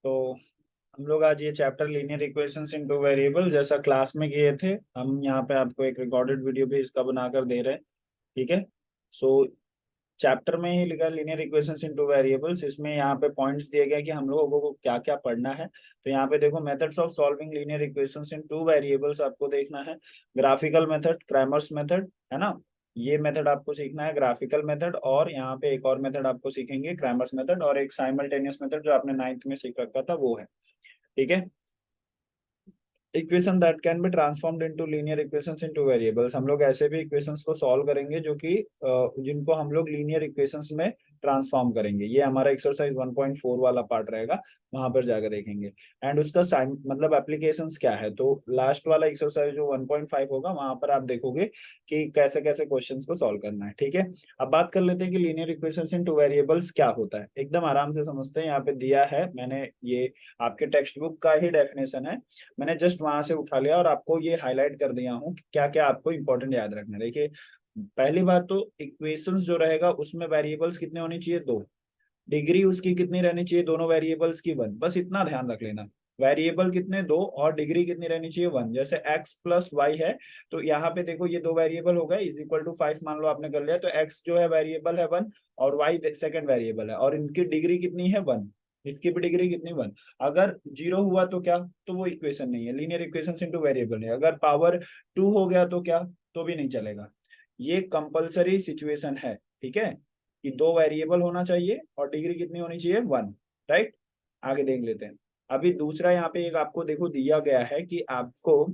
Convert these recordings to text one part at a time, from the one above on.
तो हम लोग आज ये चैप्टर लीनियर इक्वेशंस इन टू वेरिएबल जैसा क्लास में किए थे, हम यहाँ पे आपको एक रिकॉर्डेड वीडियो भी इसका बनाकर दे रहे हैं। ठीक है। सो चैप्टर में ही लिखा लीनियर इक्वेशंस इन टू वेरिएबल्स, इसमें यहाँ पे पॉइंट्स दिए गए कि हम लोगों को क्या क्या पढ़ना है। तो यहाँ पे देखो, methods of solving linear equations in two variables आपको देखना है। ग्राफिकल मेथड, क्रैमर्स मेथड, है ना। ये मेथड आपको सीखना है, ग्राफिकल मेथड, और यहाँ पे एक और मेथड आपको सीखेंगे, क्रैमर्स मेथड, और एक साइमल्टेनियस मेथड जो आपने 9th में सीख रखा था वो है। ठीक है। Equation that can be transformed into linear equations into variables, हम लोग ऐसे भी इक्वेशंस को सॉल्व करेंगे जो कि जिनको हम लोग लीनियर इक्वेशंस में ट्रांसफॉर्म करेंगे। ये हमारा एक्सरसाइज 1.4 वाला पार्ट रहेगा, वहां पर जाकर देखेंगे। एंड उसका मतलब एप्लीकेशंस क्या है, तो लास्ट वाला एक्सरसाइज जो 1.5 होगा वहां पर आप देखोगे कि कैसे कैसे क्वेश्चंस को सॉल्व करना है। ठीक है। अब बात कर लेते हैं कि लीनियर इक्वेशंस इन टू वेरिएबल्स क्या होता है। एकदम आराम से समझते हैं, यहाँ पे दिया है, मैंने ये आपके टेक्स्ट बुक का ही डेफिनेशन है, मैंने जस्ट वहां से उठा लिया और आपको ये हाईलाइट कर दिया हूँ कि क्या क्या आपको इंपॉर्टेंट याद रखना है। देखिए, पहली बात तो इक्वेशंस जो रहेगा उसमें वेरिएबल्स कितने होने चाहिए, दो। डिग्री उसकी कितनी रहनी चाहिए, दोनों वेरिएबल्स की 1, बस इतना ध्यान रख लेना। वेरिएबल कितने, दो, और डिग्री कितनी रहनी चाहिए, 1। जैसे x प्लस वाई है, तो यहाँ पे देखो ये दो वेरिएबल हो गए, इज इक्वल टू 5 मान लो आपने कर लिया, तो x जो है वेरिएबल है 1, और y सेकंड वेरिएबल है, और इनकी डिग्री कितनी है, 1। इसकी भी डिग्री कितनी, 1। अगर 0 हुआ तो क्या, तो वो इक्वेशन नहीं है, लीनियर इक्वेशन इनटू वेरिएबल है। अगर पावर 2 हो गया तो क्या, तो भी नहीं चलेगा। ये कंपलसरी सिचुएशन है। ठीक है, कि दो वेरिएबल होना चाहिए और डिग्री कितनी होनी चाहिए, 1। राइट। आगे देख लेते हैं। अभी दूसरा यहाँ पे एक आपको देखो दिया गया है कि आपको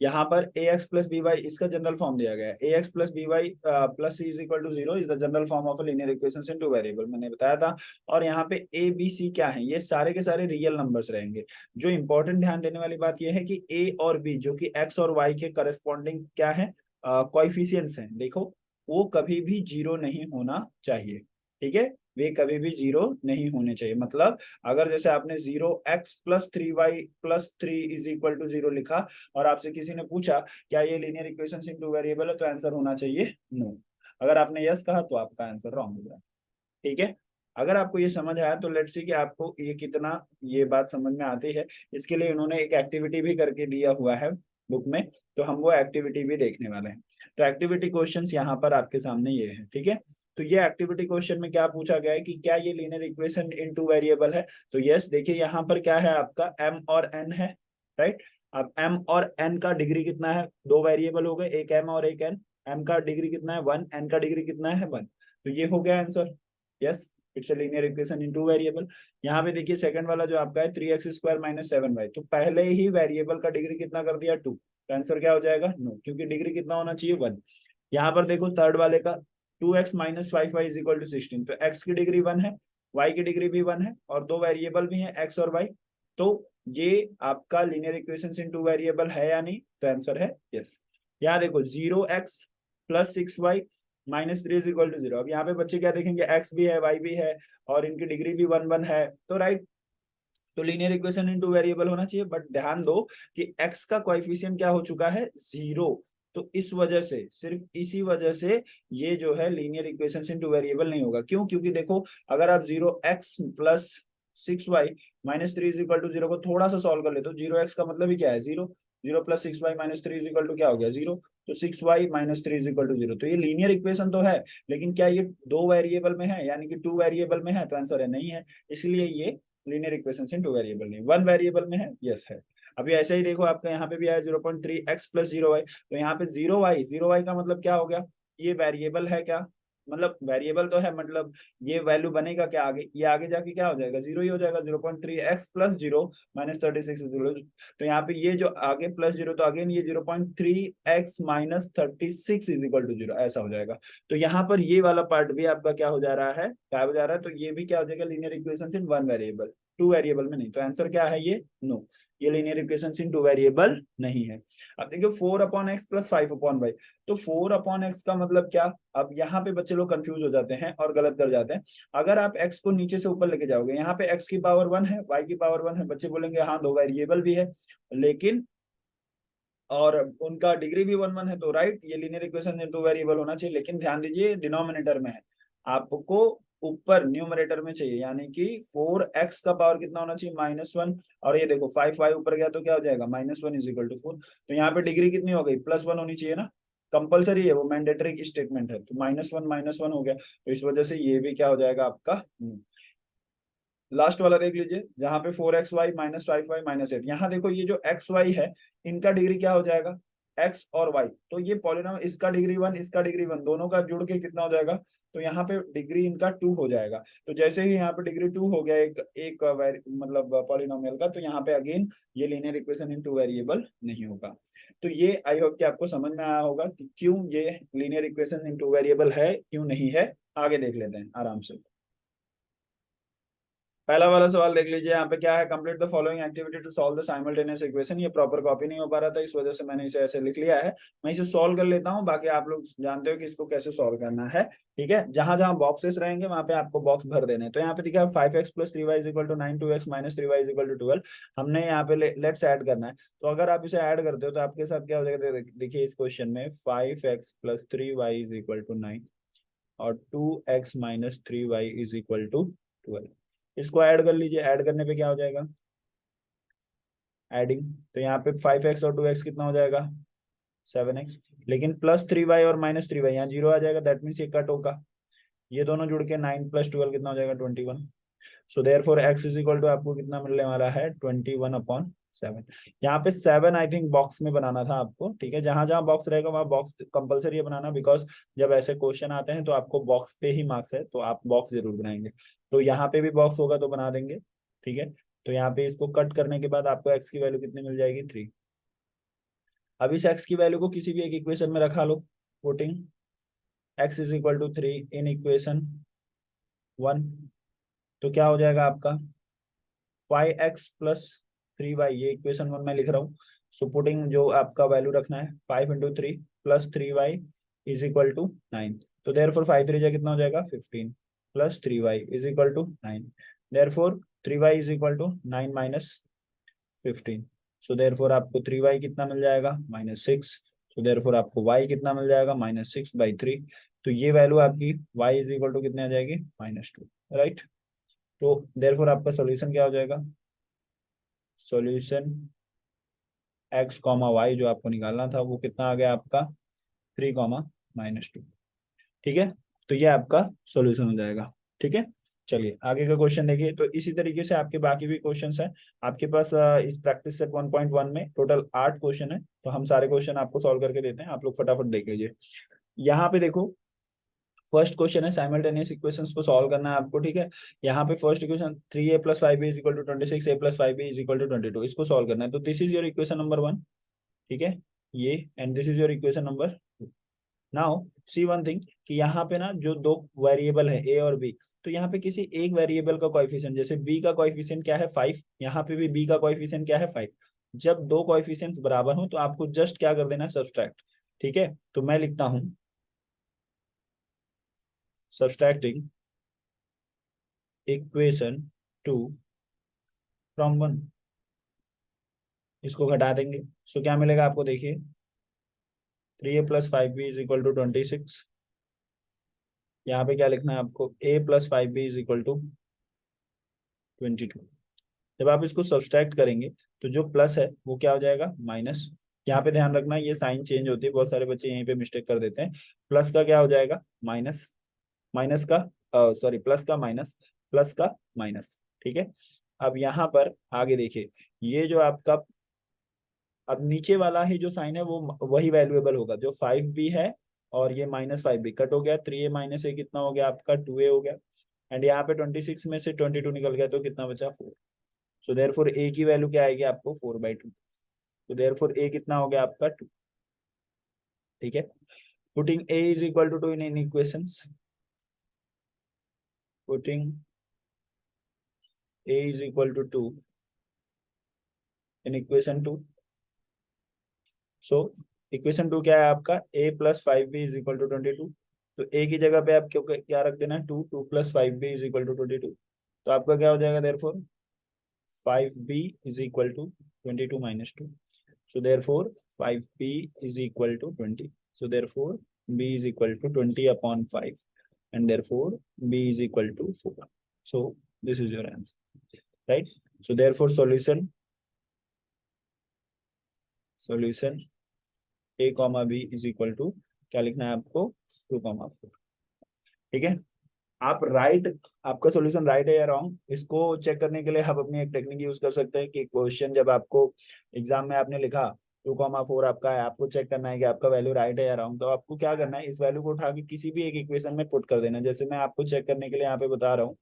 यहाँ पर A X plus B Y इसका जनरल फॉर्म दिया गया है। A X plus B Y plus C is equal to 0 is the general form of linear equation in two variable, मैंने बताया था। और यहाँ पे ए बी सी क्या है, ये सारे के सारे रियल नंबर्स रहेंगे। जो इंपॉर्टेंट ध्यान देने वाली बात यह है कि ए और बी जो कि एक्स और वाई के करस्पॉन्डिंग क्या है, कोएफिशिएंट्स हैं, देखो वो कभी भी 0 नहीं होना चाहिए। ठीक है, वे कभी भी 0 नहीं होने चाहिए। मतलब अगर जैसे आपने 0x+3y+3 इज इक्वल टू 0 लिखा और आपसे किसी ने पूछा क्या ये लीनियर इक्वेशन इनटू वेरिएबल है, तो आंसर होना चाहिए नो। अगर आपने यस कहा तो आपका आंसर रॉन्ग हो जाए। ठीक है। अगर आपको ये समझ आया तो लेट्स सी कि आपको ये कितना ये बात समझ में आती है। इसके लिए इन्होंने एक एक्टिविटी भी करके दिया हुआ है बुक में, तो हम वो एक्टिविटी भी देखने वाले हैं। तो एक्टिविटी क्वेश्चंस यहाँ पर आपके सामने ये है। ठीक है। तो ये एक्टिविटी क्वेश्चन में क्या पूछा गया है कि क्या ये लीनियर इक्वेशन इनटू वेरिएबल है, तो यस। देखिए यहाँ पर क्या है, आपका m और n है। राइट। अब m और n का डिग्री कितना है, दो वेरिएबल हो गए, एक m और एक n। m का डिग्री कितना है, 1। n का डिग्री कितना है, 1। तो ये हो गया answer, yes. It's a linear equation in two variable. यहाँ पे देखिए सेकंड वाला जो आपका है 3x² - 7y, तो पहले ही वेरिएबल का डिग्री कितना कर दिया, 2। तो आंसर क्या हो जाएगा, नो, क्योंकि डिग्री कितना होना चाहिए, 1। यहाँ पर देखो थर्ड वाले का 2x - 5y is equal to 16, तो x की डिग्री 1 है, y की डिग्री भी 1 है, और दो वेरिएबल भी हैं x और y। तो ये आपका linear equation in two variable है या नहीं, तो आंसर है यस। यहाँ देखो 0x+6y - 3 इज इक्वल टू 0। अब यहाँ पे बच्चे क्या देखेंगे, x भी है, y भी है, और इनकी डिग्री भी 1 1 है, तो राइट। तो लीनियर इक्वेशन इनटू वेरिएबल होना चाहिए, बट ध्यान दो कि x का कोएफिशिएंट क्या हो चुका है, 0। तो इस वजह से, सिर्फ इसी वजह से ये जो है लीनियर इक्वेशन इनटू वेरिएबल नहीं होगा। क्यों, क्योंकि देखो अगर आप 0x+6y - 3 इज इक्वल टू 0 को थोड़ा सा सॉल्व कर ले तो 0x का मतलब ही क्या है, 0। 0+6y - 3 इज इक्वल टू क्या हो गया, 0। तो 6y - 3 इज इक्वल टू 0। तो ये लीनियर इक्वेशन तो है, लेकिन क्या ये दो वेरिएबल में है, यानी कि टू वेरिएबल में है, तो आंसर है नहीं है। इसलिए ये linear equation in two variable नहीं, वन वेरिएबल में है, यस है। अभी ऐसे ही देखो आपका यहाँ पे भी आया 0.3x+0y, तो यहाँ पे 0y का मतलब क्या हो गया, ये वेरिएबल है क्या, मतलब वेरिएबल तो है, मतलब ये वैल्यू बनेगा क्या आगे, ये आगे जाके क्या हो जाएगा, 0 ही हो जाएगा। 0.3x+0 - 36 is 0। तो यहाँ पे ये जो आगे +0, तो अगेन ये 0.3x - 36 इज इक्वल टू 0, ऐसा हो जाएगा। तो यहाँ पर ये वाला पार्ट भी आपका क्या हो जा रहा है, क्या हो जा रहा है, तो ये भी क्या हो जाएगा, linear equation in one variable, two variable में नहीं। तो आंसर क्या है, ये नो, ये linear equation in two variable नहीं है। अब देखिए 4/x+5/y, तो 4/x का मतलब क्या, अब यहाँ पे बच्चे लोग कंफ्यूज हो जाते हैं और गलत कर जाते हैं। अगर आप x को नीचे से ऊपर लेके जाओगे, यहाँ पे x की पावर 1 है, y की पावर 1 है, बच्चे बोलेंगे हाँ दो वेरिएबल भी है, लेकिन और उनका डिग्री भी 1 1 है, तो राइट, ये लीनियर इक्वेशन टू वेरिएबल होना चाहिए। लेकिन ध्यान दीजिए डिनोमिनेटर में है, आपको ऊपर न्यूमरेटर में चाहिए, यानी कि 4x का पावर कितना होना चाहिए, -1। और ये देखो 5y ऊपर गया तो क्या हो जाएगा, -1 इज इक्वल टू 4। तो यहाँ पे डिग्री कितनी हो गई, +1 होनी चाहिए ना, कंपलसरी है, वो मैंडेटरी की स्टेटमेंट है। तो -1 हो गया, तो इस वजह से ये भी क्या हो जाएगा आपका। लास्ट वाला देख लीजिए, जहां पे 4xy -5y -8, यहाँ देखो ये जो xy है इनका डिग्री क्या हो जाएगा, x और y। तो ये पॉलिनॉम, इसका डिग्री 1, इसका डिग्री 1, दोनों का जुड़ के कितना हो जाएगा, तो यहाँ पे डिग्री इनका 2 हो जाएगा। तो जैसे ही यहाँ पे डिग्री 2 हो गया एक मतलब पॉलिनोमियल का, तो यहाँ पे अगेन ये लीनियर इक्वेशन इन 2 वेरिएबल नहीं होगा। तो ये आई होप कि आपको समझ में आया होगा कि क्यों ये लीनियर इक्वेशन इन 2 वेरिएबल है, क्यों नहीं है। आगे देख लेते हैं आराम से। पहला वाला सवाल देख लीजिए, यहाँ पे क्या है, complete the following activity to solve the simultaneous equation. ये प्रॉपर कॉपी नहीं हो पा रहा था, इस वजह से मैंने इसे ऐसे लिख लिया है। मैं इसे सॉल्व कर लेता हूँ, बाकी आप लोग जानते हो कि इसको कैसे सॉल्व करना है। ठीक है, जहां जहां बॉक्सेस रहेंगे वहां पे आपको बॉक्स भर देने। तो यहाँ पे दिखा 5x + 3y = 9, 2x - 3y = 12। हमने यहाँ पे लेट्स ऐड करना है। तो अगर आप इसे ऐड करते हो तो आपके साथ क्या हो जाएगा, देखिए इस क्वेश्चन में 5x + 3y = 9 और 2x - 3y = 12। इसको ऐड कर लीजिए, ऐड करने पे क्या हो जाएगा, एडिंग। तो यहाँ पे 5x और 2x कितना हो जाएगा, 7x। लेकिन +3y और -3y, यहाँ 0 आ जाएगा, दैट मीन्स ये कट होगा। ये दोनों जुड़ के 9 + 12 कितना हो जाएगा, 21। सो देयरफॉर x = आपको कितना मिलने वाला है, 21/7। यहाँ पे 7 आई थिंक बॉक्स में बनाना था आपको। ठीक है, जहां जहां बॉक्स रहेगा वहां बॉक्स कंपलसरी है बनाना, बिकॉज जब ऐसे क्वेश्चन आते हैं तो आपको बॉक्स पे ही मार्क्स है, तो आप बॉक्स जरूर बनाएंगे। तो यहाँ पे भी बॉक्स होगा तो बना देंगे। ठीक है, तो यहाँ पे इसको कट करने के बाद आपको x की वैल्यू कितनी मिल जाएगी, 3। अब इस x की वैल्यू को किसी भी एक इक्वेशन में रखा लो, पुटिंग x = 3 इन इक्वेशन 1। तो क्या हो जाएगा आपका 5x + 3y, ये इक्वेशन 1 में लिख रहा हूँ। सो पुटिंग जो आपका वैल्यू रखना है, 5 × 3 + 3y = 9। तो देयरफॉर 5 3 कितना हो जाएगा, 15 + 3y = 9। Therefore 3y = 9 - 15। So therefore आपको 3y कितना मिल जाएगा, -6। सो देयरफॉर आपको y कितना मिल जाएगा, -6/3। तो ये वैल्यू आपकी y = कितने आ जाएगी, -2, राइट। तो देयरफॉर आपका सॉल्यूशन क्या हो जाएगा, सॉल्यूशन x, y जो आपको निकालना था वो कितना आ गया आपका, 3, -2। ठीक है, तो ये आपका सॉल्यूशन हो जाएगा। ठीक है, चलिए आगे का क्वेश्चन देखिए। तो इसी तरीके से आपके बाकी भी क्वेश्चंस हैं आपके पास। इस प्रैक्टिस सेट 1.1 में टोटल 8 क्वेश्चन है, तो हम सारे क्वेश्चन आपको सॉल्व करके देते हैं, आप लोग फटाफट देख लीजिए। यहाँ पे देखो, फर्स्ट क्वेश्चन है साइमल्टेनियस इक्वेशंस को सॉल्व करना है आपको। ठीक है, यहाँ पे first equation 3a + 5b = 26, a + 5b = 22, इसको सॉल्व करना है। तो this is your equation number 1। ठीक है, ये and this is your equation number 2। Now see one thing, कि यहाँ पे ना जो दो वेरिएबल है ए और बी, तो यहाँ पे किसी एक वेरिएबल का कोएफिशिएंट, जैसे बी का कोएफिशिएंट क्या है, 5, यहाँ पे भी बी का कोएफिशिएंट क्या है, 5। जब दो कोएफिशिएंट्स बराबर हो तो आपको जस्ट क्या कर देना है, सब्सट्रैक्ट। ठीक है, तो मैं लिखता हूं सब्सट्रैक्टिंग इक्वेशन 2 फ्रॉम 1, इसको घटा देंगे। सो क्या मिलेगा आपको, देखिए 3a + 5b = 26। यहाँ पे क्या लिखना है आपको, a + 5b = 22। जब आप इसको सब्सट्रैक्ट करेंगे तो जो प्लस है वो क्या हो जाएगा, माइनस। यहाँ पे ध्यान रखना ये साइन चेंज होती है, बहुत सारे बच्चे यहीं पे मिस्टेक कर देते हैं। प्लस का क्या हो जाएगा, माइनस, माइनस का सॉरी प्लस का माइनस, प्लस का माइनस। ठीक है, अब यहाँ पर आगे देखिए, ये जो आपका अब नीचे वाला ही जो साइन है वो वही वैल्यूएबल होगा, जो 5b है और ये -5b कट हो गया, 3a - a कितना हो गया आपका, 2a हो गया। एंड यहाँ पे 26 में से 22 निकल गया तो कितना बचा, 4। सो देयरफॉर a की वैल्यू क्या आएगी आपको, 4/2। तो देयरफॉर a कितना हो गया आपका, 2। ठीक है, putting a = 2 in equations, putting a = 2 in equation 2। So equation 2 क्या है आपका, a + 5b = 22। तो a की जगह पे आप क्यों क्या रख देना, 2, 2 + 5b = 22। तो आपका क्या हो जाएगा, therefore 5b = 22 - 2। So therefore 5b = 20. So therefore b = 20/5, and therefore b is equal to 4. So this is your answer, right? So therefore solution a comma b is equal to क्या लिखना है आपको 2,4. ठीक है, आप राइट, आपका सॉल्यूशन राइट है या रॉन्ग, इसको चेक करने के लिए आप अपनी एक टेक्निक यूज कर सकते हैं कि क्वेश्चन जब आपको एग्जाम में आपने लिखा 2,4 आपका है, आपको चेक करना है कि आपका वैल्यू राइट है या रॉन्ग, तो आपको क्या करना है, इस वैल्यू को उठा के किसी भी एक इक्वेशन में पुट कर देना. जैसे मैं आपको चेक करने के लिए यहाँ पे बता रहा हूँ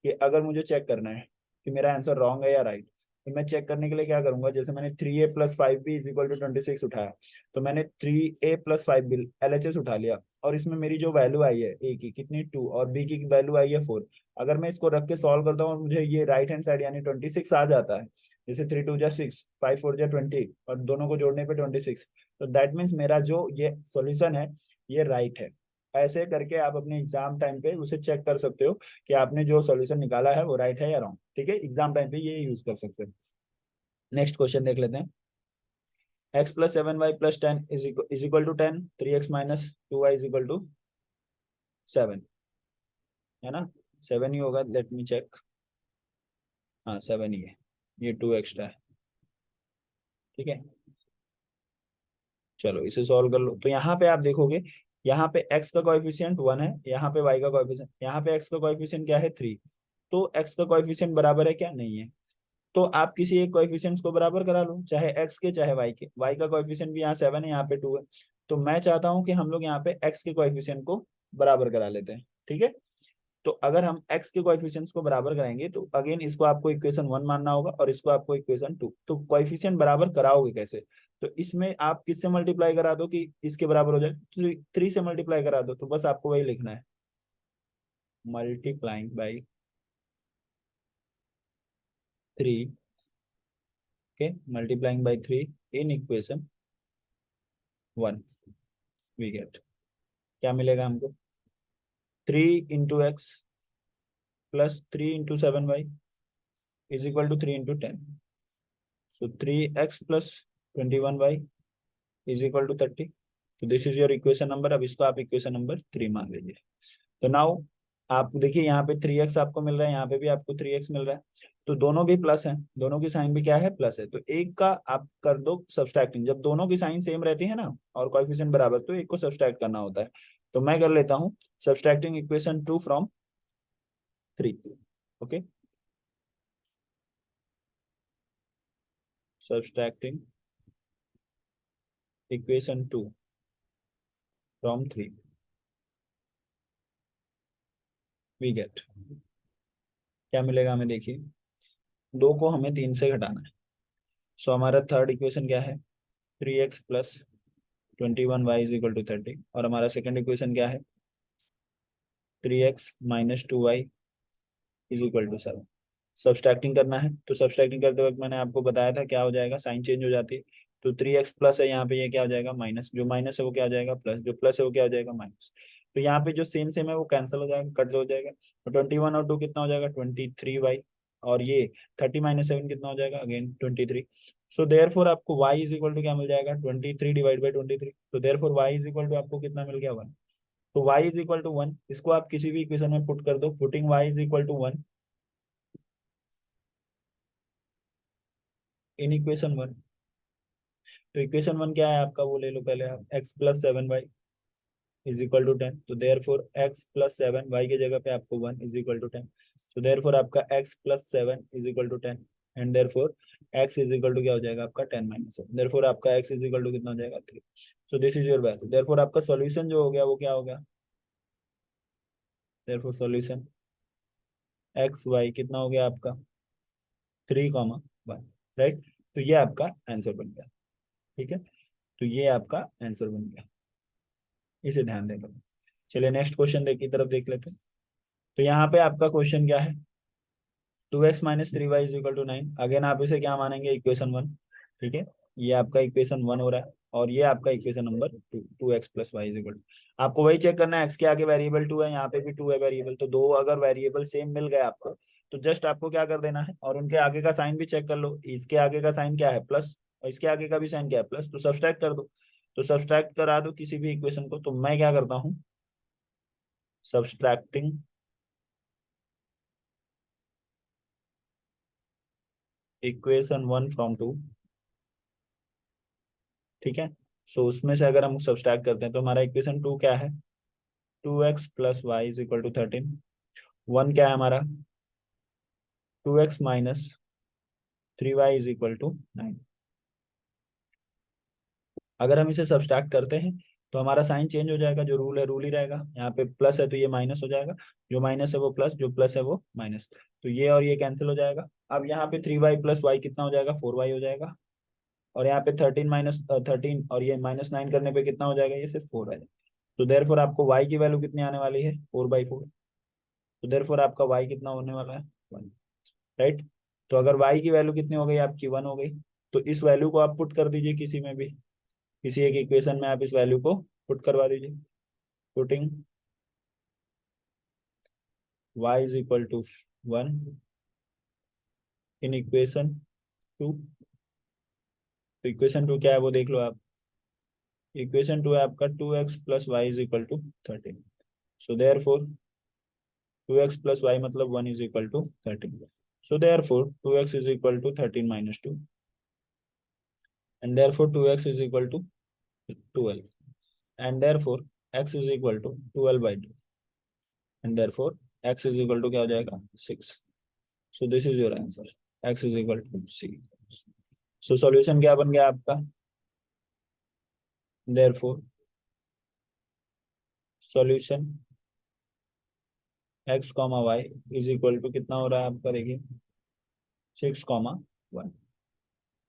कि अगर मुझे चेक करना है कि मेरा आंसर रॉन्ग है या राइट, तो मैं चेक करने के लिए क्या करूंगा, जैसे मैंने 3a + 5b = 26 उठाया, तो मैंने 3a + 5b LHS उठा लिया, और इसमें मेरी जो वैल्यू आई है a की कितनी 2 और b की वैल्यू आई है 4. अगर मैं इसको रख के सॉल्व करता हूँ और मुझे ये राइट हैंड साइड यानी 26 आ जाता है, जैसे 3 2 जा 6, 5 4 जा 20 और दोनों को जोड़ने पे 26, तो दैट मीन्स मेरा जो ये सॉल्यूशन है ये राइट है. ऐसे करके आप अपने एग्जाम टाइम पे उसे चेक कर सकते हो कि आपने जो सॉल्यूशन निकाला है वो राइट है या रॉन्ग. ठीक है, एग्जाम टाइम पे ये यूज कर सकते हो. नेक्स्ट क्वेश्चन देख लेते हैं. x + 7y + 10 is equal to 10, 3x - 2y = 7, है ना? 7 ही होगा, लेट मी चेक. हाँ 7 ही है, ये 2 एक्स्ट्रा है. ठीक है, चलो इसे सॉल्व कर लो. तो यहाँ पे आप देखोगे, यहाँ पे x का कोएफिशिएंट 1 है, यहाँ पे y का कोएफिशिएंट, यहाँ पे x का कोएफिशिएंट क्या है 3. तो x का कोएफिशिएंट बराबर है क्या, नहीं है. तो आप किसी एक कोएफिशिएंट्स को बराबर करा लो, चाहे x के चाहे y के. y का कोएफिशिएंट भी यहाँ 7 है, यहाँ पे 2 है. तो मैं चाहता हूँ कि हम लोग यहाँ पे x के कोएफिशिएंट को बराबर करा लेते हैं. ठीक है, तो अगर हम x के कोएफिशिएंट्स को बराबर कराएंगे तो अगेन इसको आपको इक्वेशन 1 मानना होगा और इसको आपको इक्वेशन 2. तो कोएफिशिएंट बराबर कराओगे कैसे, तो इसमें आप किससे मल्टीप्लाई करा दो कि इसके बराबर हो जाए, 3 से मल्टीप्लाई करा दो. तो बस आपको वही लिखना है, multiplying by 3. Okay, multiplying by 3 in equation 1. We get, क्या मिलेगा हमको, 3 × x + 3 × 7y = 3 × 10. So 3x + 21y = 30. तो this is your equation number. अब इसको आप इक्वेशन नंबर 3 मान लीजिए. तो नाउ आप देखिए यहाँ पे 3x आपको मिल रहा है, यहाँ पे भी आपको 3x मिल रहा है, तो दोनों भी प्लस है, दोनों की साइन भी क्या है, प्लस है. तो एक का आप कर दो सब्सट्रैक्टिंग, जब दोनों की साइन सेम रहती है ना और कोएफिशिएंट बराबर, तो एक को सब्सट्रैक्ट करना होता है. तो मैं कर लेता हूँ subtracting equation 2 from 3. Okay, subtracting equation 2 from 3, we get, क्या मिलेगा हमें, देखिए 2 को हमें 3 से घटाना है. सो हमारा थर्ड इक्वेशन क्या है, 3x + 21y = 30. और हमारा सेकंड इक्वेशन क्या है, 3x - 2y = 7. सब्सट्रैक्टिंग करना है, तो सब्सट्रैक्टिंग करते वक्त मैंने आपको बताया था क्या हो जाएगा, साइन चेंज हो जाती है. तो 3x प्लस है यहाँ पे, ये क्या हो जाएगा माइनस, जो माइनस है वो क्या हो जाएगा प्लस, जो प्लस है वो क्या हो जाएगा माइनस. तो यहाँ पे जो सेम सेम है वो कैंसिल हो जाएगा, कट हो जाएगा. तो 21 और 2 कितना हो जाएगा 23y, और ये 30 - 7 कितना हो जाएगा अगेन 23. सो देयरफॉर आपको y = क्या मिल जाएगा 23 / 23. तो देयरफॉर y = आपको कितना मिल गया 1. तो y = 1, इसको आप किसी भी इक्वेशन में पुट कर दो, पुटिंग y = 1 इन इक्वेशन 1. तो इक्वेशन 1 क्या है आपका, वो ले लो पहले आप, x + 7y = 10. तो देयरफॉर x + 7 y की जगह पे आपको 1 = 10. तो देयरफॉर आपका x + 7 = 10 एंड देयरफॉर x = क्या हो जाएगा आपका 10 - 7. देयरफॉर आपका x = कितना हो जाएगा 3. सो this is your value. Therefore आपका सॉल्यूशन जो हो गया वो क्या हो गया, देयरफॉर सॉल्यूशन x y कितना हो गया आपका 3,1, राइट. तो ये आपका आंसर बन गया. ठीक है, तो ये आपका आंसर बन गया, इसे ध्यान देना. चलिए नेक्स्ट क्वेश्चन की तरफ देख लेते हैं. तो यहाँ पे आपका क्वेश्चन क्या है, 2x - 3y = 9. अगेन आप इसे क्या मानेंगे, इक्वेशन 1. ठीक है, ये आपका इक्वेशन 1 हो रहा है और ये आपका इक्वेशन नंबर 2, 2x + y = आपको वही चेक करना है, x के आगे वेरिएबल 2 है, यहाँ पे भी 2 है वेरिएबल. तो दो अगर वेरिएबल सेम मिल गए आपको, तो जस्ट आपको क्या कर देना है, और उनके आगे का साइन भी चेक कर लो. इसके आगे का साइन क्या है प्लस, और इसके आगे का भी साइन क्या है प्लस, तो सब्सट्रैक्ट कर दो. तो सब्सट्रैक्ट करा दो किसी भी इक्वेशन को. तो मैं क्या करता हूँ, सब्सट्रैक्टिंग इक्वेशन 1 फ्रॉम 2, ठीक है। सो उसमें से अगर हम सब्सट्रैक्ट करते हैं तो हमारा इक्वेशन 2 क्या है, 2x plus Y is equal to 13। 1 क्या है हमारा, 2x minus 3y is equal to 9। अगर हम इसे सब्सट्रैक्ट करते हैं तो हमारा साइन चेंज हो जाएगा, जो रूल है रूल ही रहेगा। यहाँ पे प्लस है तो ये माइनस हो जाएगा, जो माइनस है वो प्लस, जो प्लस है वो माइनस, तो ये और ये कैंसिल हो जाएगा। अब यहाँ पे 3y प्लस वाई कितना हो जाएगा, 4y हो जाएगा। और यहाँ पे 13 माइनस 13 और ये -9 करने पे कितना हो जाएगा, ये सिर्फ 4 आ जाएगा। तो देयरफॉर आपको y की वैल्यू कितनी आने वाली है, 4/4। तो देयरफॉर आपका y कितना होने वाला है, 1, राइट। तो अगर y की वैल्यू कितनी हो गई आपकी, 1 हो गई, तो इस वैल्यू को आप पुट कर दीजिए किसी में भी, किसी एक इक्वेशन में आप इस वैल्यू को पुट करवा दीजिए। Putting y is equal to 1 in equation 2। तो इक्वेशन 2 क्या है वो देख लो आप। इक्वेशन 2 है आपका 2x plus Y is equal to 13। So therefore 2x plus Y मतलब 1 is equal to 13। So therefore 2x is equal to 13 minus 2, and therefore 2x is equal to 12, and therefore x is equal to 12/2, and therefore x is equal to क्या हो जाएगा, 6। So this is your answer, x is equal to 6। So solution क्या बन गया आपका, therefore solution x comma Y is equal to कितना हो रहा है आपका, देखिए 6,1।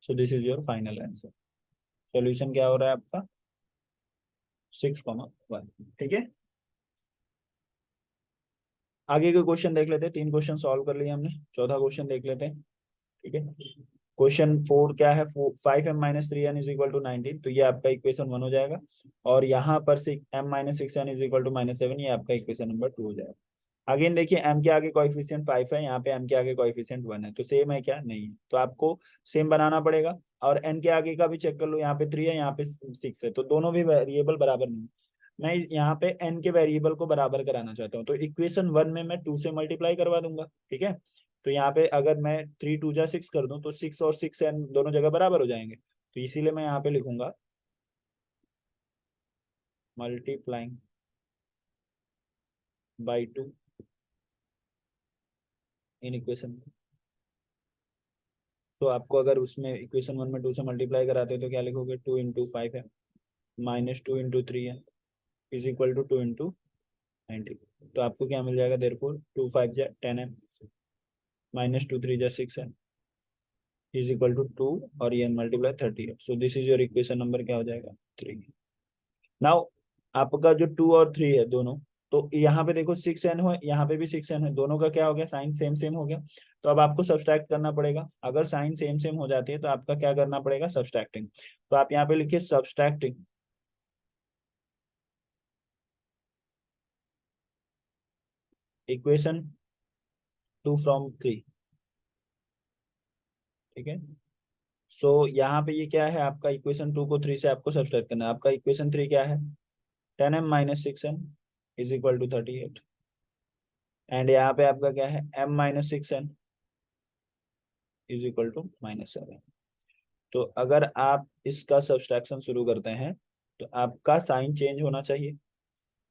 So this is your final answer. Solution क्या हो रहा है आपका, 6,1, ठीक है। आगे के क्वेश्चन देख लेते हैं, 3 क्वेश्चन सॉल्व कर लिए हमने, चौथा क्वेश्चन देख लेते हैं, ठीक है। क्वेश्चन 4 क्या है, 5m-3n इज इक्वल टू 19, तो ये आपका इक्वेशन 1 हो जाएगा। और यहाँ पर m-6n इज इक्वल टू -7, ये आपका इक्वेशन नंबर 2 हो जाएगा। अगेन देखिए m के आगे कोएफिशिएंट 5 है, यहाँ पे m के आगे कोएफिशिएंट 1 है, तो सेम है क्या, नहीं है, तो आपको सेम बनाना पड़ेगा। और n के आगे का भी चेक कर लो, यहाँ पे 3 है, यहाँ पे 6 है, तो दोनों भी वेरिएबल बराबर नहीं है। मैं यहाँ पे n के वेरिएबल को बराबर कराना चाहता हूँ, तो इक्वेशन 1 में मैं 2 से मल्टीप्लाई करवा दूंगा, ठीक है। तो यहाँ पे अगर मैं 3 2 जा 6 कर दूं तो 6 और 6 n दोनों जगह बराबर हो जाएंगे, तो इसीलिए मैं यहाँ पे लिखूंगा मल्टीप्लाइंग बाई 2 इन इक्वेशन। तो आपको अगर उसमें इक्वेशन 1 में 2 से मल्टीप्लाई कराते हो तो क्या लिखोगे, 2 × 5 है -2 × 3 है इज इक्वल टू 2 × 90। तो आपको क्या मिल जाएगा, देयरफॉर 2 5 × 10 है -2 3 × 6 है इज इक्वल टू 2, और ये मल्टीप्लाई 30 है। So this is your equation number क्या हो जाएगा, 3। नाउ आपका जो 2 और 3 है दोनों, तो यहाँ पे देखो 6n हो, यहाँ पे भी 6n है, दोनों का क्या हो गया, साइन सेम सेम हो गया। तो अब आपको सब्सट्रैक्ट करना पड़ेगा, अगर साइन सेम सेम हो जाती है तो आपका क्या करना पड़ेगा, सब्सट्रैक्टिंग। तो आप यहाँ पे लिखिए सब्सट्रैक्टिंग इक्वेशन 2 फ्रॉम 3, ठीक है। सो यहाँ पे ये क्या है, आपका इक्वेशन 2 को 3 से आपको सब्सट्रैक्ट करना है। आपका इक्वेशन 3 क्या है, 10m-6n is equal to 38, and यहाँ पे आपका क्या है, m-6n इज इक्वल टू -7। तो अगर आप इसका सब्सट्रैक्शन शुरू करते हैं तो आपका साइन चेंज होना चाहिए।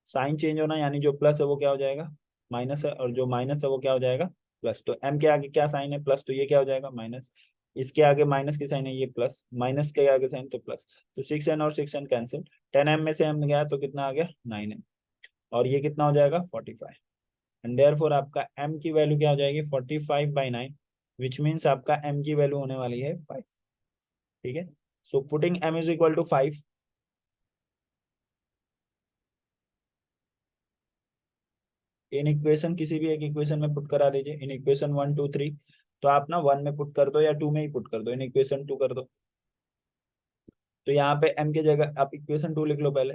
साइन चेंज होना यानी जो प्लस है वो क्या हो जाएगा, माइनस है, और जो माइनस है वो क्या हो जाएगा, प्लस। तो m के आगे क्या साइन है, प्लस, तो ये क्या हो जाएगा, माइनस। इसके आगे माइनस की साइन है, ये प्लस, माइनस के आगे साइन तो प्लस। तो 6n और 6n कैंसिल, 10m में से m गया तो कितना आ गया, 9m, और ये कितना हो जाएगा, 45। एंड देयरफॉर आपका m की वैल्यू क्या हो जाएगी, 45/9, विच मीन्स आपका m की वैल्यू होने वाली है 5, ठीक है। So putting m is equal to 5 in equation, किसी भी एक इक्वेशन में पुट करा दीजिए, इन इक्वेशन 1 2 3। तो आप ना 1 में पुट कर दो या 2 में ही पुट कर दो, इन इक्वेशन 2 कर दो। तो यहाँ पे m की जगह आप इक्वेशन 2 लिख लो पहले,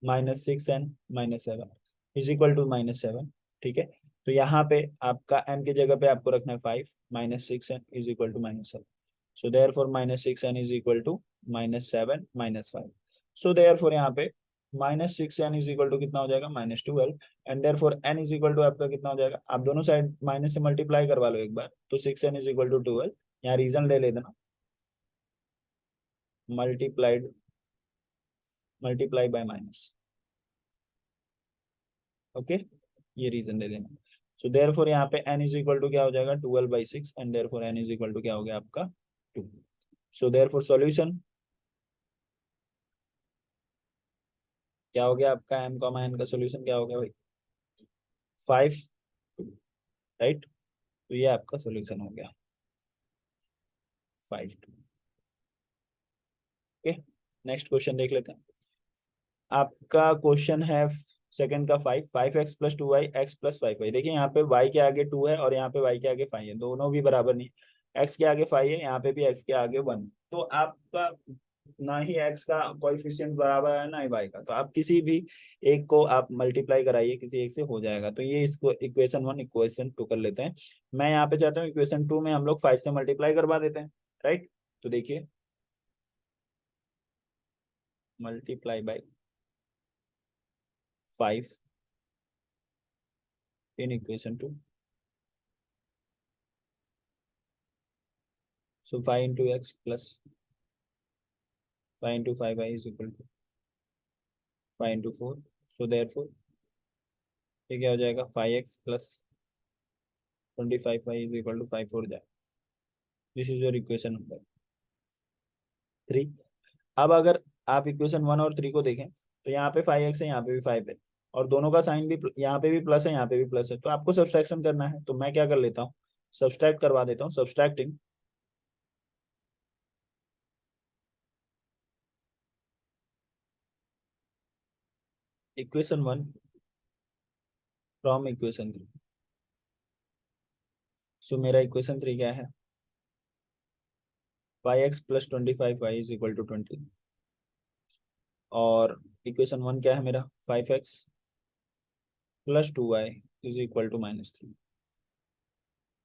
m-6n-7 इज इक्वल टू -7, ठीक है। तो यहाँ पे आपका m की जगह पे आपको रखना है 5, -6n is equal to -7। So therefore -6n is equal to -7 -5। So therefore यहाँ पे -6 n इज इक्वल टू कितना हो जाएगा -12 and therefore n is equal to आपका कितना हो जाएगा, आप दोनों साइड माइनस से मल्टीप्लाई करवा लो एक बार, तो 6n इज इक्वल टू 12, यहाँ रीजन ले लेना, multiplied multiply by minus, okay, ये रीजन दे देना। सो देयरफॉर यहाँ पे n इज इक्वल टू क्या हो जाएगा 12/6 and therefore n is equal to क्या हो गया आपका 2। सो देयरफॉर सॉल्यूशन क्या हो गया आपका, m कॉमा n का सॉल्यूशन क्या हो गया भाई 5, राइट। तो ये आपका सॉल्यूशन हो गया 5 2। ओके, नेक्स्ट क्वेश्चन देख लेते हैं। आपका क्वेश्चन है सेकंड का 5x + 2y x + 5y। देखिए यहाँ पे y के आगे 2 है और यहाँ पे y के आगे 5 है, दोनों भी बराबर नहीं, x के आगे 5 है, यहाँ पे भी x के आगे 1। तो आपका ना ही x का कोएफिशिएंट बराबर है ना ही y का, तो आप किसी भी एक को आप मल्टीप्लाई कराइए, किसी एक से हो जाएगा। तो ये इसको इक्वेशन 1 इक्वेशन 2 कर लेते हैं। मैं यहाँ पे चाहता हूँ इक्वेशन 2 में हम लोग 5 से मल्टीप्लाई करवा देते हैं, राइट। तो देखिए multiply by 5 in equation 2। So 5 into x plus 5 into 5y is equal to 5 into 4. So therefore ये क्या हो जाएगा 5x plus 25y is equal to 5 4 जाए। This is your equation number 3। अब अगर आप इक्वेशन 1 और 3 को देखें तो यहाँ पे 5x है, यहाँ पे भी 5 है, और दोनों का साइन भी यहाँ पे भी प्लस है, यहाँ पे भी प्लस है, तो आपको सब्सट्रैक्शन करना है। तो मैं क्या कर लेता हूँ, सब्सट्रैक्ट करवा देता हूँ। Subtracting equation 1 from equation 3। सो मेरा इक्वेशन 3 क्या है 5x + 25y is equal to 20। और इक्वेशन 1 क्या है मेरा 5x + 2y is equal to -3।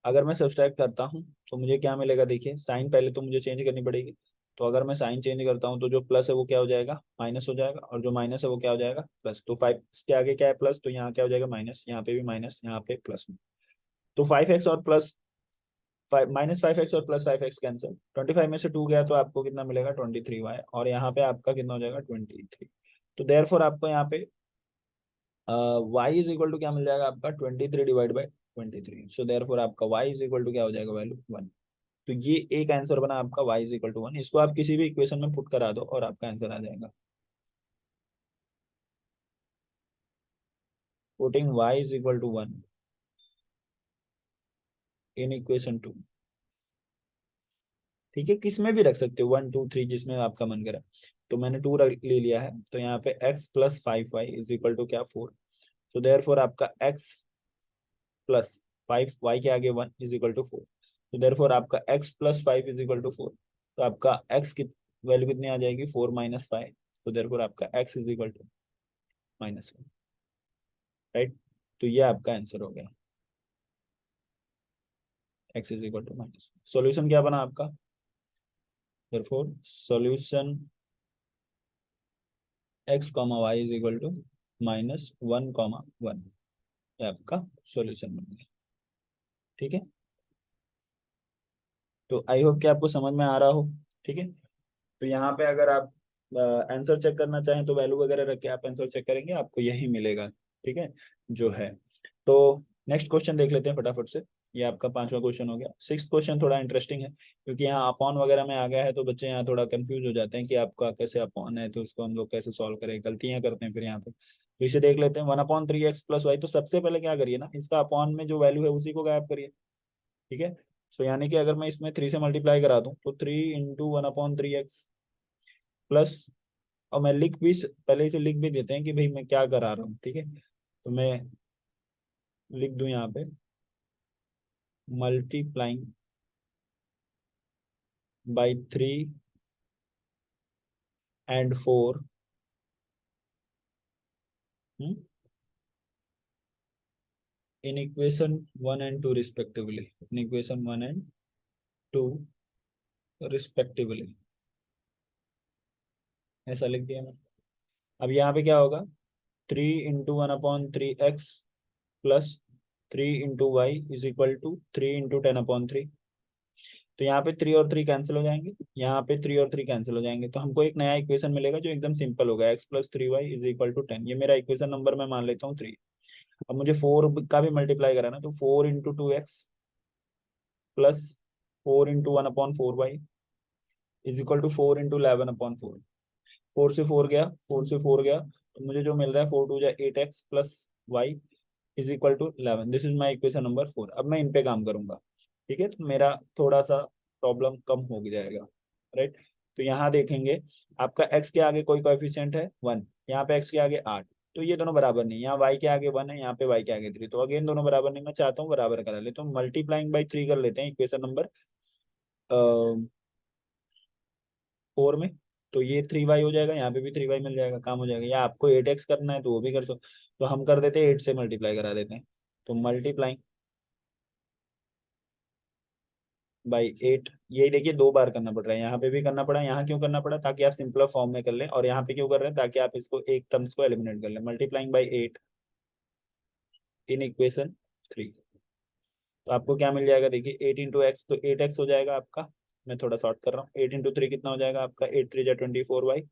अगर मैं सब्सट्रैक्ट करता हूँ तो मुझे क्या मिलेगा, देखिए साइन पहले तो मुझे चेंज करनी पड़ेगी। तो अगर मैं साइन चेंज करता हूँ तो जो प्लस है वो क्या हो जाएगा माइनस हो जाएगा, और जो माइनस है वो क्या हो जाएगा प्लस। तो 5 के आगे क्या है प्लस, तो यहाँ क्या हो जाएगा माइनस, यहाँ पे भी माइनस, यहाँ पे प्लस। तो 5x और प्लस -5x और +5x कैंसिल, 25 में से 2 गया तो आपको कितना मिलेगा 23y, और यहाँ पे आपका कितना हो जाएगा 23। तो देयरफॉर आपको यहाँ पे y इज इक्वल टू क्या मिल जाएगा आपका 23 डिवाइड बाई 23। सो देयरफॉर आपका y इज इक्वल टू क्या हो जाएगा वैल्यू 1। तो ये एक आंसर बना आपका y इज इक्वल टू 1। इसको आप किसी भी इक्वेशन में पुट करा दो और आपका आंसर आ जाएगा। Putting y is equal to 1 in equation 2। ठीक है, किस में भी रख सकते हो 1 2 3 जिसमें आपका मन करे। तो मैंने 2 ले लिया है, तो यहाँ पे x + 5y is equal to क्या 4। तो देयरफॉर आपका x + 5y के आगे 1 इज इक्वल टू 4। तो देयरफॉर आपका x + 5 इज इक्वल टू 4। तो आपका x की वैल्यू कितनी आ जाएगी 4 - 5। तो देयरफॉर आपका x is equal to -1, right. तो ये आपका आंसर हो गया, x is equal to -1। Solution क्या बना आपका, therefore solution x, y is equal to -1, -1। ये आपका सॉल्यूशन बन गया। ठीक है, तो आई होप कि आपको समझ में आ रहा हो। ठीक है, तो यहाँ पे अगर आप आंसर चेक करना चाहें तो वैल्यू वगैरह रख के आप आंसर चेक करेंगे, आपको यही मिलेगा। ठीक है, जो है। तो नेक्स्ट क्वेश्चन देख लेते हैं फटाफट से। ये आपका 5वां क्वेश्चन हो गया। 6th क्वेश्चन थोड़ा इंटरेस्टिंग है, क्योंकि यहाँ अपॉन वगैरह में आ गया है तो बच्चे यहाँ थोड़ा कंफ्यूज हो जाते हैं कि आपका कैसे अपॉन है, तो इसको हम लोग कैसे सॉल्व करें, गलतियां करते हैं फिर यहाँ पे। तो इसे देख लेते हैं 1/3x + y। तो सबसे पहले क्या करिए ना, इसका अपॉन में जो वैल्यू है उसी को गायब करिए। ठीक है, सो यानी कि अगर मैं इसमें 3 से मल्टीप्लाई करा दूं तो 3 × 1/3x प्लस, और मैं लिख भी पहले इसे लिख भी देते हैं कि भाई मैं क्या करा रहा हूँ। ठीक है, तो मैं लिख दूं यहाँ पे multiplying by 3 and 4 in equation 1 and 2 respectively, in equation 1 and 2 respectively, ऐसा लिख दिया मैं। अब यहाँ पे क्या होगा, 3 × 1/3x प्लस 3 × y = 3 × 10/3। तो यहाँ पे 3 और 3 कैंसिल हो जाएंगे, यहाँ पे 3 और 3 कैंसिल हो जाएंगे, तो हमको एक नया इक्वेशन मिलेगा जो एकदम सिंपल होगा, x + 3y = 10। ये मेरा इक्वेशन नंबर मैं मान लेता हूँ 3। अब मुझे 4 का भी मल्टीप्लाई कराना, तो 4 × 2x प्लस 4 × 1/4y = 4 × 11/4। 4 से 4 गया, तो मुझे जो मिल रहा है 4 × 2 = 8x plus Y = 11। This is my equation number 4। अब मैं इन पे काम करूंगा, ठीक है, तो मेरा थोड़ा सा प्रॉब्लम कम हो जाएगा, राइट। तो यहाँ देखेंगे आपका x के आगे कोई कोएफिशिएंट है 1, यहाँ पे x के आगे 8, तो ये दोनों बराबर नहीं, यहाँ y के आगे 1 है, यहाँ पे y के आगे 3, तो अगेन दोनों बराबर नहीं, मैं चाहता हूँ बराबर करा ले, तो मल्टीप्लाइंग बाई 3 कर लेते हैं इक्वेशन नंबर 4 में। तो ये 3y हो जाएगा, यहाँ पे भी 3y मिल जाएगा, काम हो जाएगा। या आपको 8x करना है तो वो भी कर सकते, तो हम कर देते हैं 8 से मल्टीप्लाई करा देते हैं। तो मल्टीप्लाइंग बाई 8, यही देखिए 2 बार करना पड़ रहा है, यहाँ पे भी करना पड़ा, यहाँ क्यों करना पड़ा, ताकि आप सिंपलर फॉर्म में कर लें, और यहाँ पे क्यों कर रहे हैं, ताकि आप इसको एक टर्म्स को एलिमिनेट कर लें। मल्टीप्लाइंग बाई 8 इन इक्वेशन 3, तो आपको क्या मिल जाएगा, देखिए 8 × x, तो 8x हो जाएगा आपका, मैं थोड़ा शॉर्ट कर रहा हूँ, 8 × 3 कितना हो जाएगा आपका, 8×3 = 24y,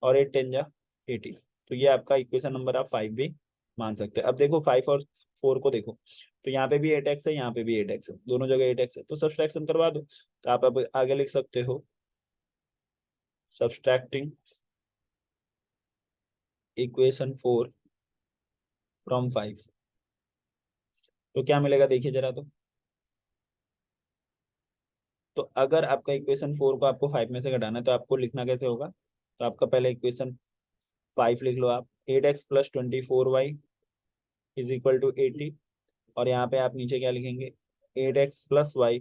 और 8×10 = 80। तो ये आपका इक्वेशन नंबर आप 5 भी मान सकते हैं। अब देखो 5 और 4 को देखो, तो यहाँ पे भी 8x है, यहाँ पे भी 8x है, दोनों जगह 8x है, तो सब्सट्रैक्शन करवा दो। तो आप अब आगे लिख सकते हो, सब्सट्रैक्टिंग इक्वेशन 4 फ्रॉम 5, तो क्या मिलेगा देखिए जरा। तो अगर आपका इक्वेशन 4 को आपको 5 में से घटाना है, तो आपको लिखना कैसे होगा, तो आपका पहले इक्वेशन 5 लिख लो आप, 8x + 24y = 80, और यहाँ पे आप नीचे क्या लिखेंगे, 8x + y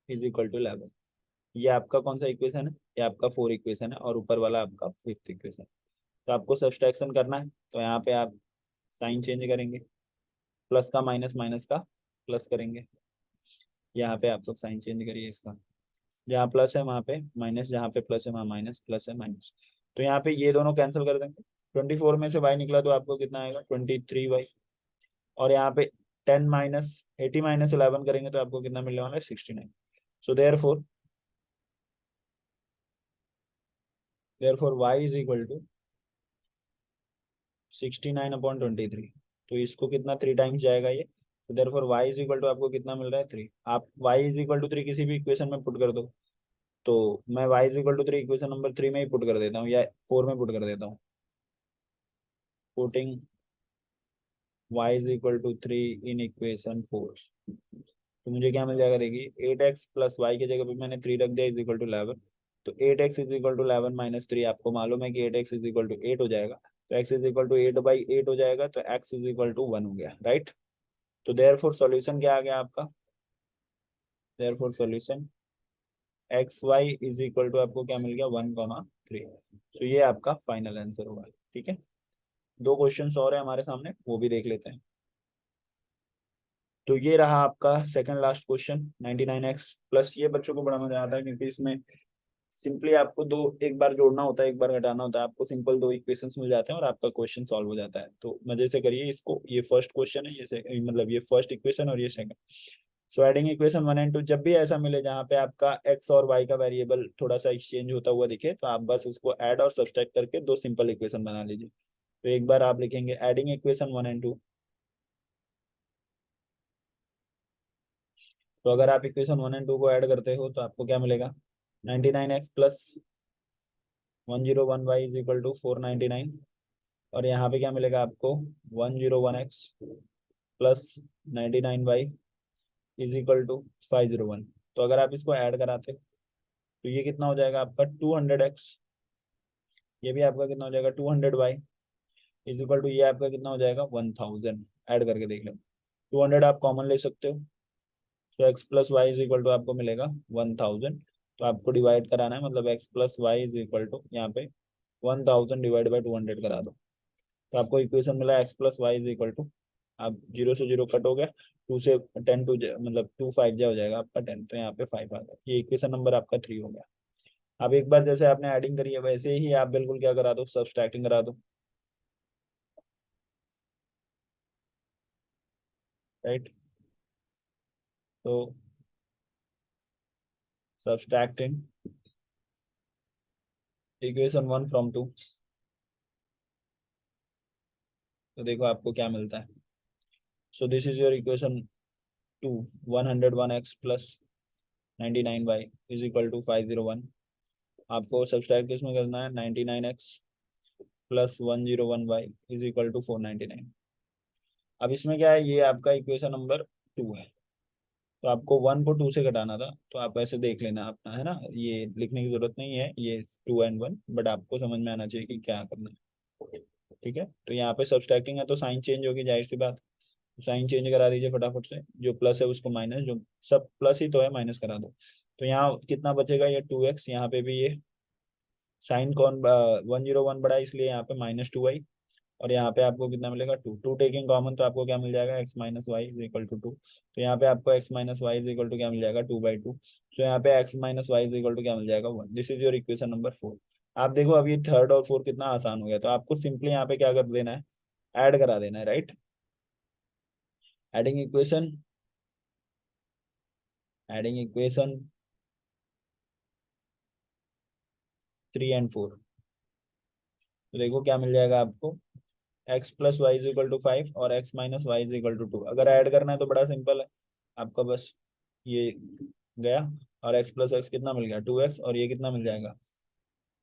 = 11। ये आपका कौन सा इक्वेशन है, ये आपका 4 इक्वेशन है, और ऊपर वाला आपका 5th इक्वेशन। तो आपको सब्सट्रैक्शन करना है, तो यहाँ पे आप साइन चेंज करेंगे, प्लस का माइनस, माइनस का प्लस करेंगे। यहाँ पे आप लोग साइन चेंज करिए इसका, जहाँ प्लस है वहाँ पे माइनस, जहाँ पे प्लस है वहाँ माइनस, प्लस है माइनस। तो यहाँ पे ये दोनों कैंसिल कर देंगे, 24 में से y निकला तो आपको कितना आएगा, 23y। और यहाँ पे 10 माइनस 80 - 11 करेंगे तो आपको कितना मिलने वाला है, 69। So therefore y = 69/23। तो इसको कितना 3 टाइम्स जाएगा ये, तो देयरफॉर y = आपको कितना मिल रहा है, 3। आप y = 3 किसी भी इक्वेशन में पुट कर दो, तो मैं y = 3 इक्वेशन नंबर 3 में ही पुट कर देता हूँ, या 4 में पुट कर देता हूँ। पुटिंग y = 3 इन इक्वेशन 4, तो मुझे क्या मिल जाएगा, देखिए 8x + y की जगह पे मैंने 3 रख दिया, =11। तो 8x = 11 - 3, आपको मालूम है कि 8x = 8 हो जाएगा, तो x = 8/8 हो जाएगा, तो x = 1 हो गया, राइट। तो देयरफॉर सॉल्यूशन क्या आ गया आपका, देयरफॉर सॉल्यूशन xy आपको क्या मिल गया, 1,3। तो ये आपका फाइनल आंसर होगा, ठीक है। 2 क्वेश्चन और है हमारे सामने, वो भी देख लेते हैं। तो ये रहा आपका second last question, 99x plus. ये बच्चों को बड़ा मजा आता है, क्योंकि इसमें सिंपली आपको दो, एक बार जोड़ना होता है, एक बार घटाना होता है, आपको सिंपल 2 इक्वेशंस मिल जाते हैं और आपका क्वेश्चन सॉल्व हो जाता है। तो मजे से करिए इसको, ये फर्स्ट क्वेश्चन है, मतलब ये फर्स्ट इक्वेशन और ये second. So adding equation 1 and 2, जब भी ऐसा मिले जहाँ पे आपका x और y का वेरिएबल थोड़ा सा एक्सचेंज होता हुआ दिखे, तो आप बस उसको ऐड और सब्सट्रैक्ट करके 2 सिंपल इक्वेशन बना लीजिए। तो एक बार आप लिखेंगे एडिंग इक्वेशन 1 एंड 2। तो अगर आप इक्वेशन 1 एंड 2 को ऐड करते हो तो आपको क्या मिलेगा, 99x प्लस 101y = 499, और यहाँ पे क्या मिलेगा आपको, 101x प्लस 99y = 501। तो अगर आप इसको ऐड कराते तो ये कितना हो जाएगा आपका, 200x, ये भी आपका कितना हो जाएगा, 200y ये आपका कितना हो जाएगा, 1000। ऐड करके देख लो, 200 आप कॉमन ले सकते हो, तो x + y आपको मिलेगा 1000। तो आपको डिवाइड कराना है, मतलब x + y यहाँ पे 1000 डिवाइड बाई 200 करा दो, तो आपको इक्वेशन मिला x + y आप 0 से 0 कट हो गया, 2 से 10 टू मतलब 2 5 जा हो जाएगा आपका 10, तो यहाँ पे 5 आ गया। ये इक्वेशन नंबर आपका 3 हो गया। अब एक बार जैसे आपने एडिंग करी है वैसे ही आप बिल्कुल क्या करा दो, सब्सट्रैक्टिंग करा दो, राइट। तो सब्सट्रैक्टिंग इक्वेशन 1 फ्रॉम 2, तो देखो आपको क्या मिलता है। So this is your equation 2, 101x plus 99y is equal to 501। आपको सब्सट्रैक्ट किसमें करना है, 99x plus 101y is equal to 499। अब इसमें क्या है, ये आपका इक्वेशन नंबर 2 है, तो आपको 1 को 2 से घटाना था, तो आप ऐसे देख लेना अपना, है ना, ये लिखने की जरूरत नहीं है, ये 2 एंड 1, बट आपको समझ में आना चाहिए कि क्या करना है। ठीक है, तो यहाँ पे सब्सट्रैक्टिंग है तो साइन चेंज होगी, जाहिर सी बात। साइन चेंज करा दीजिए फटाफट से, जो प्लस है उसको माइनस, जो सब प्लस ही तो है माइनस करा दो। तो यहाँ कितना बचेगा, ये 2x, यहाँ पे भी ये साइन कौन 101 बड़ा है, इसलिए यहाँ पे -2y, और यहाँ पे आपको कितना मिलेगा, 2 2 टेकिंग कॉमन, तो आपको क्या मिल जाएगा, x minus Y is equal to 2। तो यहाँ पे आपको x minus Y is equal to क्या मिल जाएगा, 2/2। तो यहाँ पे x minus Y is equal to क्या मिल जाएगा, 1। This is your equation number 4। आप देखो अब ये थर्ड और फोर्थ कितना आसान हो गया, तो आपको सिंपली यहाँ पे क्या कर देना है, ऐड करा देना है, right. Adding equation, adding equation 3 and 4, तो देखो क्या मिल जाएगा आपको, x plus Y is equal to 5 और x minus Y is equal to 2। अगर ऐड करना है तो बड़ा सिंपल है, आपका बस ये गया, और x प्लस एक्स कितना मिल गया, 2x, और ये कितना मिल जाएगा।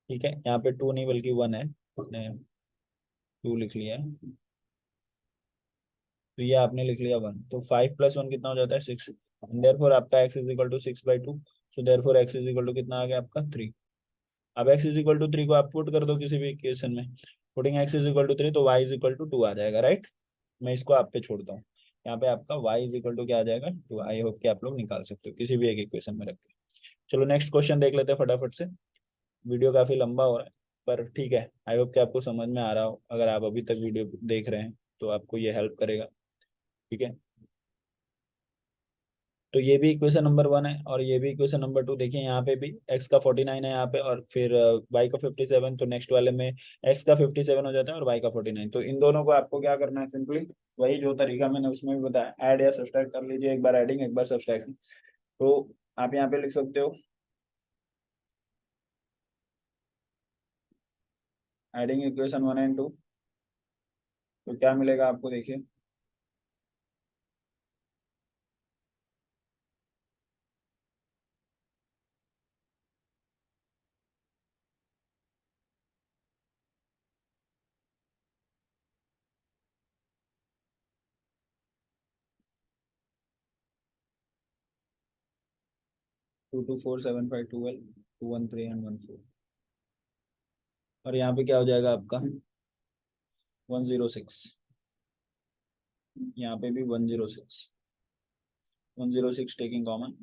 ठीक है, यहाँ पे 2 नहीं बल्कि 1 है, आपने 2 लिख लिया है, तो ये आपने लिख लिया 1, तो 5 प्लस 1 कितना हो जाता है, 6। देयरफॉर आपका x is equal to 6/2, so therefore x is equal to कितना आ गया आपका 3। अब x इज इक्वल टू 3 को आप पुट कर दो किसी भी इक्वेशन में, putting x is equal to 3, तो y इज इक्वल टू 2 आ जाएगा, राइट। मैं इसको आप पे छोड़ता हूँ, यहाँ पे आपका y इज इक्वल टू क्या आ जाएगा, 2। आई होप कि आप लोग निकाल सकते हो किसी भी एक इक्वेशन में रख के। चलो नेक्स्ट क्वेश्चन देख लेते हैं फटाफट से, वीडियो काफी लंबा हो रहा है, पर ठीक है, आई होप कि आपको समझ में आ रहा हो, अगर आप अभी तक वीडियो देख रहे हैं तो आपको ये हेल्प करेगा। ठीक है, तो ये भी इक्वेशन नंबर 1 है और ये भी इक्वेशन नंबर 2। देखिए यहाँ पे भी x का 49 है यहाँ पे, और फिर y का 57, तो नेक्स्ट वाले में x का 57 हो जाता है और y का 49। तो इन दोनों को आपको क्या करना है, सिंपली वही जो तरीका मैंने उसमें भी बताया, ऐड या सब्सट्रैक्ट कर लीजिए, एक बार एडिंग एक बार सब्सट्रैक्टिंग। तो आप यहाँ पे लिख सकते हो एडिंग इक्वेशन 1 and 2, तो क्या मिलेगा आपको, देखिए 2 2 4 7 5 12 2 1 3 and 1 4, और यहाँ पे क्या हो जाएगा आपका 106, यहाँ पे भी 106, 106 taking common,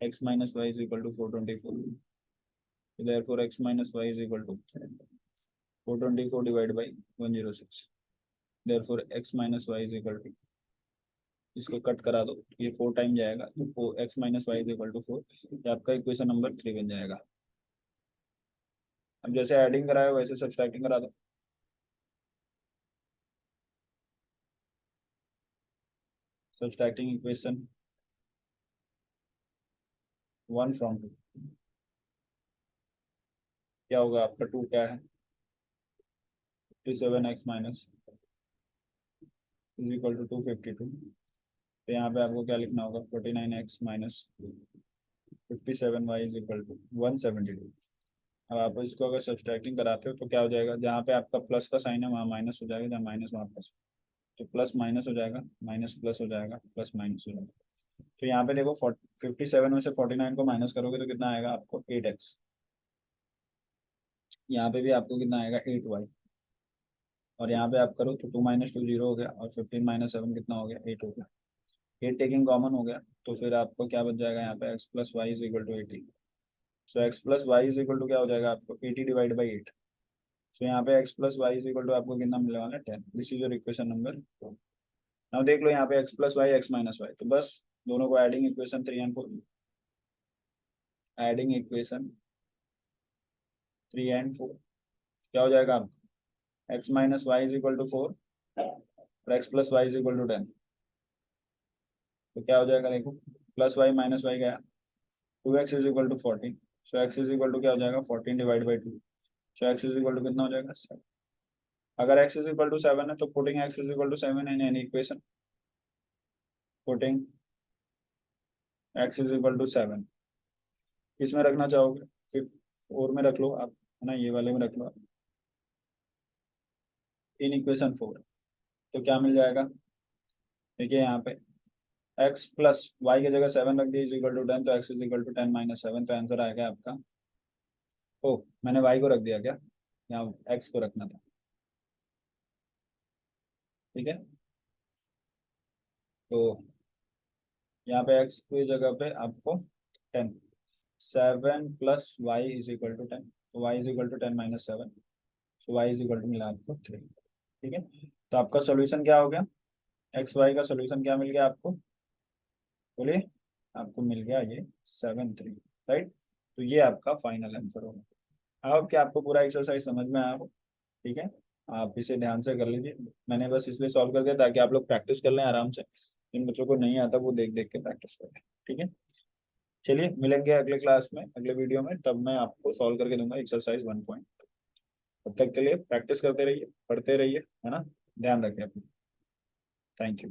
x minus Y is equal to 424, therefore x minus y is equal to 424 divided by 106, therefore x minus y is equal to, इसको कट करा दो, ये 4 टाइम जाएगा, तो 4 x minus Y is equal to 4, ये आपका equation number 3 बन जाएगा। अब जैसे एडिंग कराया वैसे सब्सट्रैक्टिंग करा दो, सब्सट्रैक्टिंग इक्वेशन 1 फ्रॉम 2, क्या होगा आपका, 2 क्या है, 57x minus is equal to 252, तो यहाँ पे आपको क्या लिखना होगा, 49x minus 57y is equal to 172। अब आप इसको अगर सब्सट्रैक्टिंग कराते हो तो क्या हो जाएगा, जहाँ पे आपका प्लस का साइन है वहाँ माइनस हो जाएगा, जहाँ माइनस वहाँ प्लस, तो प्लस माइनस हो जाएगा, माइनस प्लस हो जाएगा, प्लस माइनस हो जाएगा। तो यहाँ पे देखो 57 में से 49 को माइनस करोगे तो कितना आएगा आपको, 8x। यहाँ पे भी आपको कितना आएगा, 8y, और यहाँ पे आप करो तो 2 माइनस 2 0 हो गया, और 15 माइनस 7 कितना हो गया, 8 हो गया। 8 टेकिंग कॉमन हो गया, तो फिर आपको क्या बच जाएगा यहाँ पे, x plus Y is equal to 80। So x plus Y is equal to क्या हो जाएगा आपको, 80 डिवाइड बाई 8। सो यहाँ पे x plus Y is equal to आपको कितना मिलने वाला है, 10। This is your equation number 4। Now देख लो यहाँ पे x plus Y, x minus Y, तो बस दोनों को adding equation 3 and 4, adding equation 3 and 4, क्या हो जाएगा आपका x minus Y is equal to 4 और x plus Y is equal to 10। तो क्या हो जाएगा देखो, प्लस वाई माइनस वाई गया, 2x is equal to 14, so x is equal to क्या हो जाएगा 14 divide by 2, so x is equal to कितना हो जाएगा 7। अगर x इज इक्वल टू 7 है तो putting x is equal to 7 in any equation, putting x is equal to 7 किसमें रखना चाहोगे, फिफ्थ 4 में रख लो आप, है ना, ये वाले में रख लो आप, इन इक्वेशन 4। तो क्या मिल जाएगा, देखिए यहाँ पे x प्लस वाई की जगह 7 रख दिया इज इक्वल टू 10, तो x is equal to 10 minus 7, तो आंसर आएगा आपका, ओ मैंने y को रख दिया क्या, यहाँ x को रखना था, ठीक है। तो यहाँ पे x की जगह पे आपको 10, 7 plus Y is equal to 10, तो y is equal to 10 minus 7, तो y इज इक्वल टू मिला आपको 3, ठीक है। तो आपका सोल्यूशन क्या हो गया, एक्स वाई का सोल्यूशन क्या मिल गया आपको, बोलिए, आपको मिल गया ये 7 3, राइट। तो ये आपका फाइनल आंसर होगा। अब क्या आपको पूरा एक्सरसाइज समझ में आया हो, ठीक है, आप इसे ध्यान से कर लीजिए। मैंने बस इसलिए सॉल्व कर दिया ताकि आप लोग प्रैक्टिस कर लें आराम से, जिन बच्चों को नहीं आता वो देख देख के प्रैक्टिस करें, ठीक है। चलिए मिलेंगे अगले क्लास में, अगले वीडियो में, तब मैं आपको सॉल्व करके दूंगा एक्सरसाइज 1 पॉइंट। तब तक के लिए प्रैक्टिस करते रहिए, पढ़ते रहिए, है ना, ध्यान रखें अपना। Thank you.